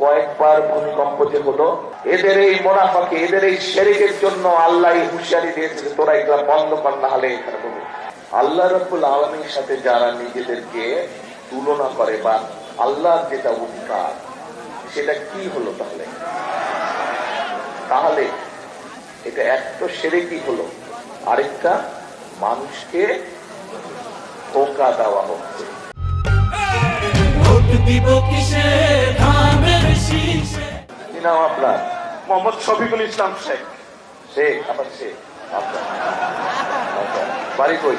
কয়েকবার ভূমিকম্প যে হলো, এদের এই মুনাফাকে, এদের এই শিরকের জন্য আল্লাহ হুঁশিয়ারি দিয়েছে যে তোরা এগুলা বন্ধ কর, না হলে এখানে বলবে। আল্লাহ রাব্বুল আলামিনের সাথে যারা নিজেদেরকে তুলনা করে বা আল্লাহর যেটা অধিকার সেটা কি হলো তাহলে? তাহলে এটা এক তো শিরকই হলো, আরেকটা মানুষকে ধোঁকা দেওয়া হচ্ছে। কি নাম আপনার? মোহাম্মদ শফিকুল ইসলাম শেখ। শেখ? আবার শেখ আপনার বাড়ি কই?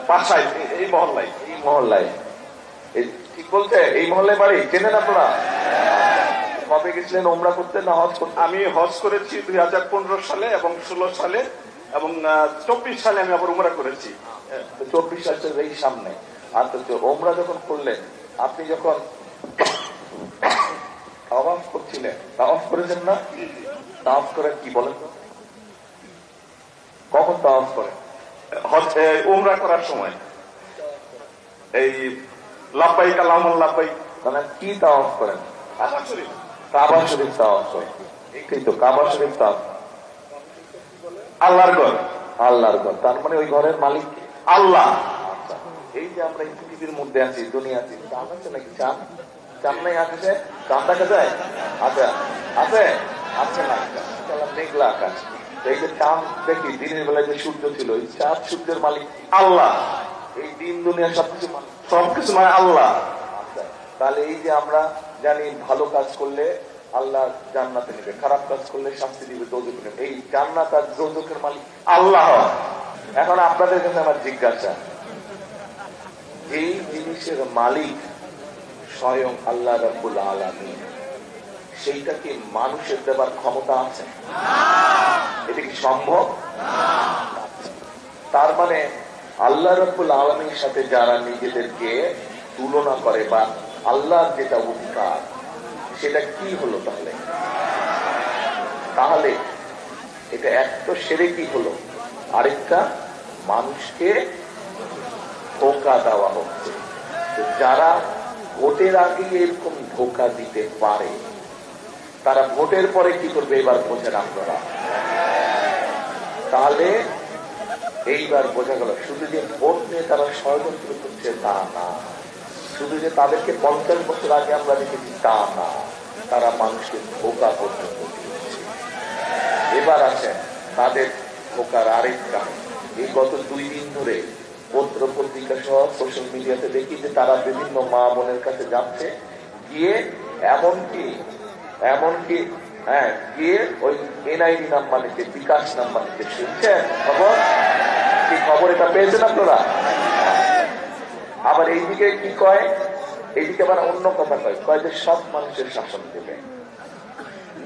বাসায় এই মহল্লায়। এই মহল্লায়? ঠিক বলতে এই মহল্লায় বাড়ি? চেনেন আপনারা? কবে গেছিলেন উমরা করতে না হজ করতে? আমি হজ করেছি 2015 সালে এবং 16 সালে এবং 24 সালে আমি আবার উমরা করেছি। 24 সালের এই সামনে। আর তো উমরা যখন করলেন, আপনি যখন তাওয়াফ করছিলেন, তাওয়াফ করেছেন না? তাওয়াফ করে কি বলেন? কখন তাওয়াফ করেন? উমরা করার সময় এই লাব্বাইক আল্লাহুম্মা লাব্বাইক, মানে কি তাওয়াফ করেন? কাবা শরীফ। কাবা শরীফ তাওয়াফ করেন। এই তো কাবা শরীফ তাওয়াফ, আল্লাহর ঘর। আল্লাহর ঘর, তার মানে ওই ঘরের মালিক আল্লাহ। আচ্ছা, এই যে আমরা এই পৃথিবীর মধ্যে আছি, দুনিয়া আছি, চাঁদ আছে নাকি? চাঁদ চাঁদ নাই আছে? চাঁদ দেখা যায়? আচ্ছা আছে, আছে না? মেঘলা আকাশ। এই যে চাঁদ দেখি, দিনের বেলায় যে সূর্য ছিল, এই চাঁদ সূর্যের মালিক আল্লাহ। এই দিন দুনিয়া সবকিছু মালিক সবকিছু মানে আল্লাহ। আচ্ছা, তাহলে এই যে আমরা জানি ভালো কাজ করলে আল্লাহ জান্নাতে নেবে, খারাপ কাজ করলে শাস্তি দিবে, দোজখে নেবে। এই জান্নাত আর দোজখের মালিক আল্লাহ। এখন আপনাদের কাছে আমার জিজ্ঞাসা, এই জিনিসের মালিক স্বয়ং আল্লাহ রাব্বুল আলামিন, সেইটা কি মানুষের দেবার ক্ষমতা আছে? এটা কি সম্ভব? তার মানে আল্লাহ রাব্বুল আলামিনের সাথে যারা নিজেদেরকে তুলনা করে বা আল্লাহর যেটা অধিকার সেটা কি হলো তাহলে? তাহলে এটা এক তো শিরকই হলো, আরেকটা মানুষকে ধোঁকা দেওয়া হচ্ছে। যারা ভোটের আগে এরকম ধোঁকা দিতে পারে, তারা ভোটের পরে কি করবে এবার বোঝেন আপনারা। তাহলে এইবার বোঝা গেল, শুধু যে ভোট নিয়ে তারা ষড়যন্ত্র করছে তা না, শুধু যে তাদেরকে 50 বছর আগে আমরা দেখেছি তা না, তারা মানুষকে ধোঁকা পর্যন্ত দিচ্ছে। এবার আছে তাদের ধোঁকার আরেক কারণ। এই গত 2 দিন ধরে পত্র পত্রিকা সহ সোশ্যাল মিডিয়াতে দেখি যে তারা বিভিন্ন মা বোনের কাছে যাচ্ছে, গিয়ে এমনকি গিয়ে ওই এনআইডি নাম্বার নিতে, বিকাশ নাম্বার নিতে। শুনছেন খবর? কি খবর এটা পেয়েছেন আপনারা? আবার এইদিকে কি কয়, এইদিকে আবার অন্য কথা কয় যে সব মানুষের শাসন দেবে,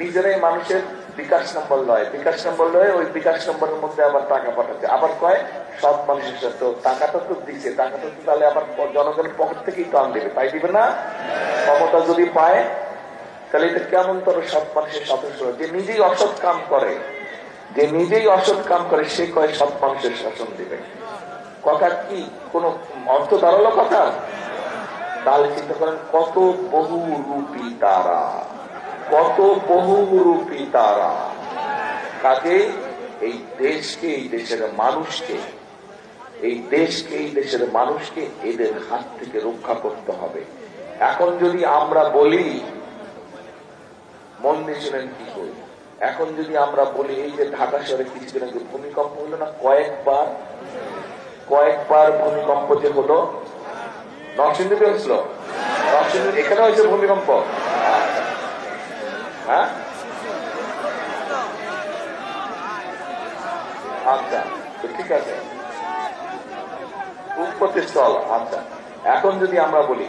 নিজেরাই মানুষের বিকাশ নম্বর লয়, বিকাশ নম্বর লয়, ওই বিকাশ নম্বরের মধ্যে আবার টাকা পাঠাচ্ছে। আবার কয় সব মানুষের সাথে টাকাটা তো দিচ্ছে, টাকাটা তো তাহলে আবার জনগণের পকেট থেকেই টান দেবে, তাই দিবে না? ক্ষমতা যদি পায় তাহলে এটা কেমন তবে সব মানুষের সদস্য, যে নিজেই অসৎ কাম করে, যে নিজেই অসৎ কাম করে সে কয় সব মানুষের শাসন দিবে। কথা কি কোন অর্থ দাঁড়ালো কথা? তাহলে চিন্তা করেন কত বহুরূপী তারা, কত বহুরূপী তারা। কাজে এই দেশকে, এই দেশের মানুষকে, এই দেশকে, এই দেশের মানুষকে এদের হাত থেকে রক্ষা করতে হবে। এখন যদি আমরা বলি, মন দিয়ে শুনেন কি করি, এখন যদি আমরা বলি এই যে ঢাকা শহরে কিছুদিন আগে ভূমিকম্প হলো না, কয়েকবার ভূমিকম্প যে হলো, নরসিংদীতে হয়েছিল, নরসিংদী এখানে হয়েছে ভূমিকম্প। হ্যাঁ, আচ্ছা ঠিক আছে, উৎপত্তি স্থল। আচ্ছা, এখন যদি আমরা বলি